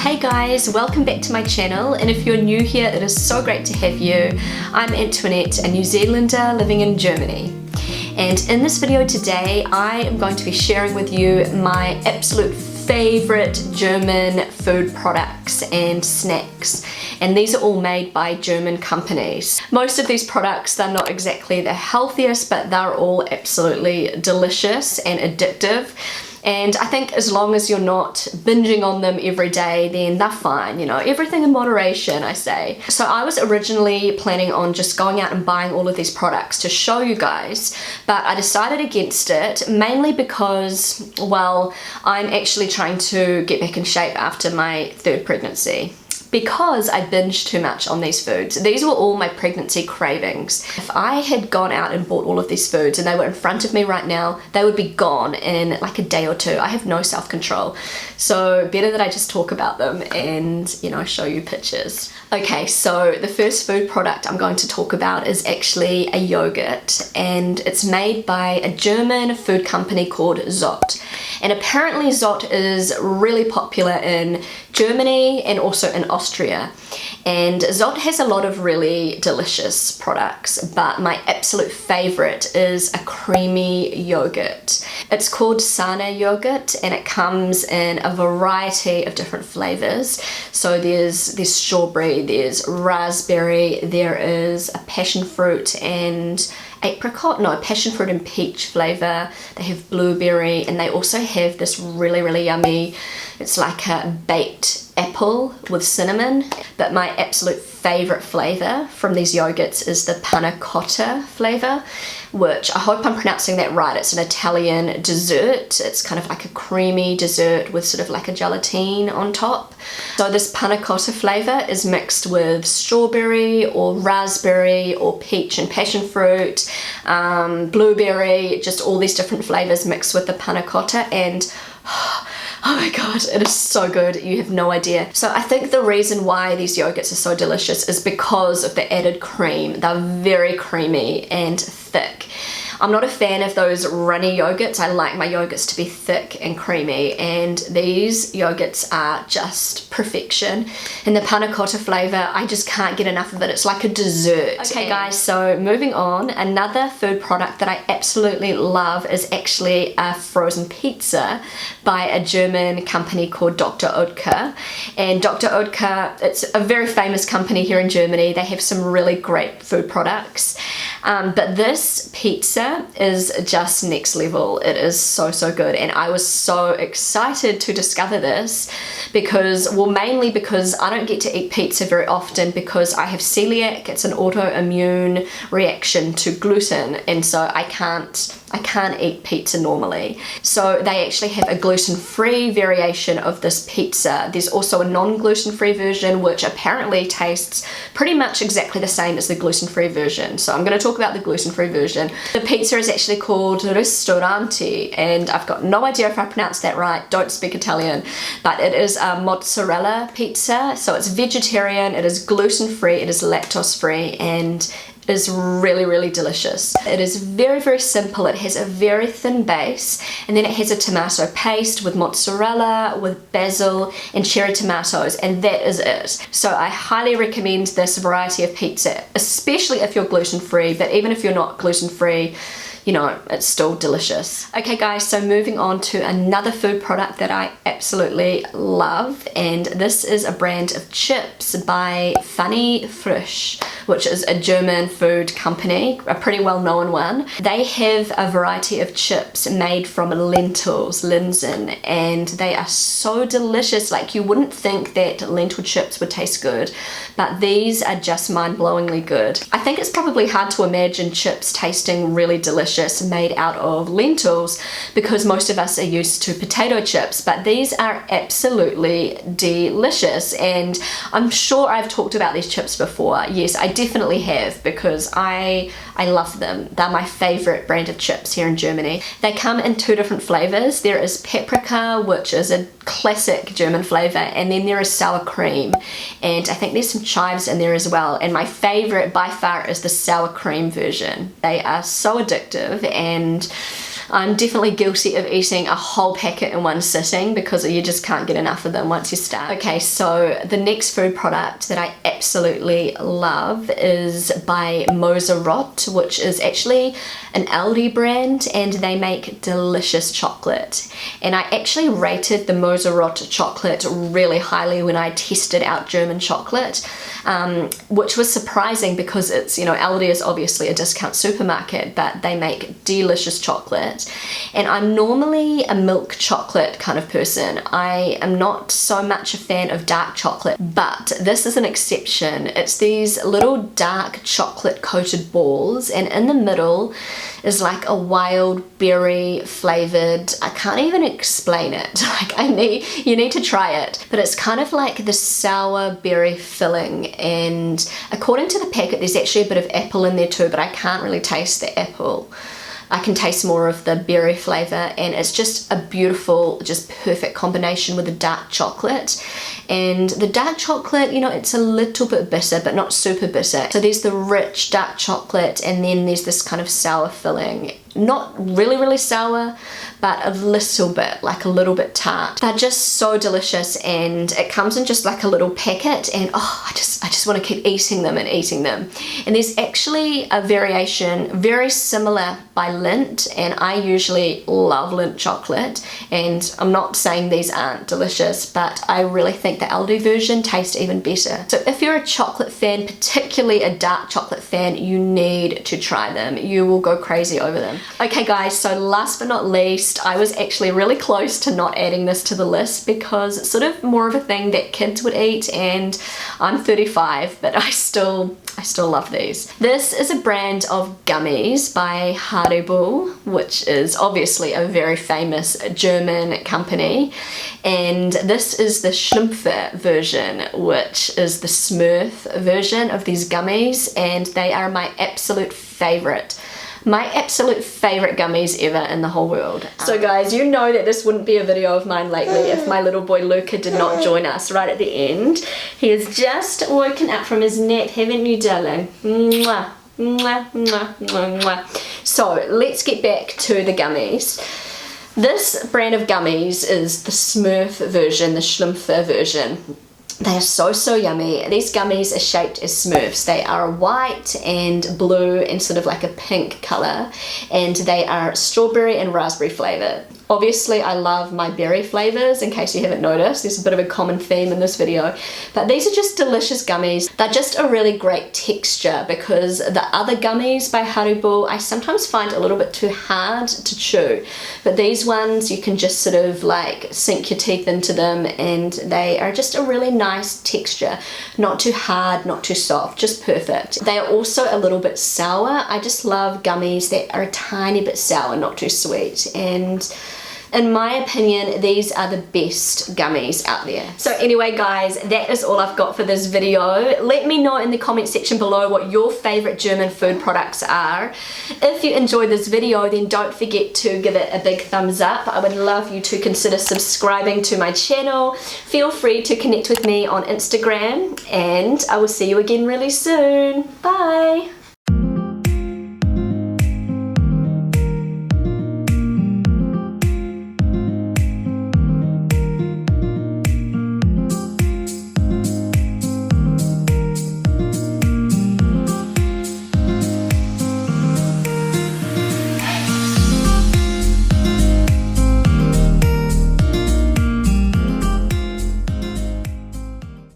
Hey guys, welcome back to my channel, and if you're new here, it is so great to have you. I'm Antoinette, a New Zealander living in Germany. And in this video today, I am going to be sharing with you my absolute favorite German food products and snacks. And these are all made by German companies. Most of these products, they're not exactly the healthiest, but they're all absolutely delicious and addictive. And I think as long as you're not binging on them every day, then they're fine, you know, everything in moderation, I say. So I was originally planning on just going out and buying all of these products to show you guys, but I decided against it, mainly because, well, I'm actually trying to get back in shape after my third pregnancy. Because I binged too much on these foods. These were all my pregnancy cravings. If I had gone out and bought all of these foods and they were in front of me right now, they would be gone in like a day or two. I have no self-control. So better that I just talk about them and, you know, show you pictures. Okay, so the first food product I'm going to talk about is actually a yogurt, and it's made by a German food company called Zott. And apparently Zott is really popular in Germany and also in Austria. And Zott has a lot of really delicious products, but my absolute favorite is a creamy yogurt. It's called Sahne yogurt, and it comes in a variety of different flavors. So there's strawberry, there's raspberry, there is a passion fruit and passion fruit and peach flavor. They have blueberry, and they also have this really yummy, it's like a baked apple with cinnamon. But my absolute favorite flavor from these yogurts is the panna cotta flavor, which I hope I'm pronouncing that right. It's an Italian dessert. It's kind of like a creamy dessert with sort of like a gelatine on top. So this panna cotta flavor is mixed with strawberry or raspberry or peach and passion fruit, blueberry, just all these different flavors mixed with the panna cotta, and oh my god, it is so good, you have no idea. So I think the reason why these yogurts are so delicious is because of the added cream. They're very creamy and thick. I'm not a fan of those runny yogurts. I like my yogurts to be thick and creamy, and these yogurts are just perfection. And the panna cotta flavor, I just can't get enough of it. It's like a dessert. Okay guys, so moving on, another food product that I absolutely love is actually a frozen pizza by a German company called Dr. Odka. And Dr. Odka, it's a very famous company here in Germany. They have some really great food products. But this pizza is just next level. It is so good, and I was so excited to discover this because, well, mainly because I don't get to eat pizza very often because I have celiac. It's an autoimmune reaction to gluten, and so I can't eat pizza normally. So they actually have a gluten-free variation of this pizza. There's also a non-gluten-free version, which apparently tastes pretty much exactly the same as the gluten-free version. So I'm going to talk about the gluten-free version. The pizza is actually called ristorante, and I've got no idea if I pronounced that right. Don't speak Italian, but it is a mozzarella pizza. So it's vegetarian, it is gluten-free, it is lactose-free, and is really delicious. It is very simple. It has a very thin base, and then it has a tomato paste with mozzarella, with basil and cherry tomatoes, and that is it. So I highly recommend this variety of pizza, especially if you're gluten-free, but even if you're not gluten-free, you know, it's still delicious. Okay guys, so moving on to another food product that I absolutely love, and this is a brand of chips by Frisch, which is a German food company, a pretty well-known one. They have a variety of chips made from lentils, linsen, and they are so delicious. Like, you wouldn't think that lentil chips would taste good, but these are just mind-blowingly good. I think it's probably hard to imagine chips tasting really delicious made out of lentils because most of us are used to potato chips, but these are absolutely delicious, and I'm sure I've talked about these chips before. Yes, I definitely have, because I love them. They're my favorite brand of chips here in Germany. They come in two different flavors. There is paprika, which is a classic German flavor, and then there is sour cream, and I think there's some chives in there as well, and my favorite by far is the sour cream version. They are so addictive, and I'm definitely guilty of eating a whole packet in one sitting because you just can't get enough of them once you start. Okay, so the next food product that I absolutely love is by Moserot, which is actually an Aldi brand, and they make delicious chocolate. And I actually rated the Moserot chocolate really highly when I tested out German chocolate, which was surprising because it's, you know, Aldi is obviously a discount supermarket, but they make delicious chocolate. And I'm normally a milk chocolate kind of person. I am not so much a fan of dark chocolate, but this is an exception. It's these little dark chocolate coated balls, and in the middle is like a wild berry flavored, I can't even explain it. Like you need to try it. But it's kind of like the sour berry filling, and according to the packet there's actually a bit of apple in there too, but I can't really taste the apple. I can taste more of the berry flavour, and it's just a beautiful, just perfect combination with the dark chocolate. And the dark chocolate, you know, it's a little bit bitter, but not super bitter. So there's the rich dark chocolate, and then there's this kind of sour filling. Not really sour, but a little bit, like a little bit tart. They're just so delicious, and it comes in just like a little packet, and oh, I just want to keep eating them and eating them. And there's actually a variation very similar by Lindt, and I usually love Lindt chocolate, and I'm not saying these aren't delicious, but I really think the Aldi version tastes even better. So if you're a chocolate fan, particularly a dark chocolate fan, you need to try them. You will go crazy over them. Okay guys, so last but not least, I was actually really close to not adding this to the list because it's sort of more of a thing that kids would eat, and I'm 35, but I still love these. This is a brand of gummies by Haribo, which is obviously a very famous German company, and this is the Schlumpfer version, which is the Smurf version of these gummies, and they are my absolute favorite. My absolute favorite gummies ever in the whole world. So guys, you know that this wouldn't be a video of mine lately if my little boy Luca did not join us right at the end. He has just woken up from his nap, haven't you, darling? Mwah, mwah, mwah, mwah, mwah. So let's get back to the gummies. This brand of gummies is the Smurf version, the Schlumpfer version. They are so yummy. These gummies are shaped as Smurfs. They are white and blue and sort of like a pink colour, and they are strawberry and raspberry flavoured. Obviously I love my berry flavours, in case you haven't noticed. There's a bit of a common theme in this video. But these are just delicious gummies. They're just a really great texture because the other gummies by Haribo I sometimes find a little bit too hard to chew. But these ones you can just sort of like sink your teeth into them, and they are just a really nice texture. Not too hard, not too soft, just perfect. They are also a little bit sour. I just love gummies that are a tiny bit sour, not too sweet. And in my opinion, these are the best gummies out there. So anyway guys, that is all I've got for this video. Let me know in the comment section below what your favourite German food products are. If you enjoyed this video, then don't forget to give it a big thumbs up. I would love you to consider subscribing to my channel. Feel free to connect with me on Instagram, and I will see you again really soon. Bye!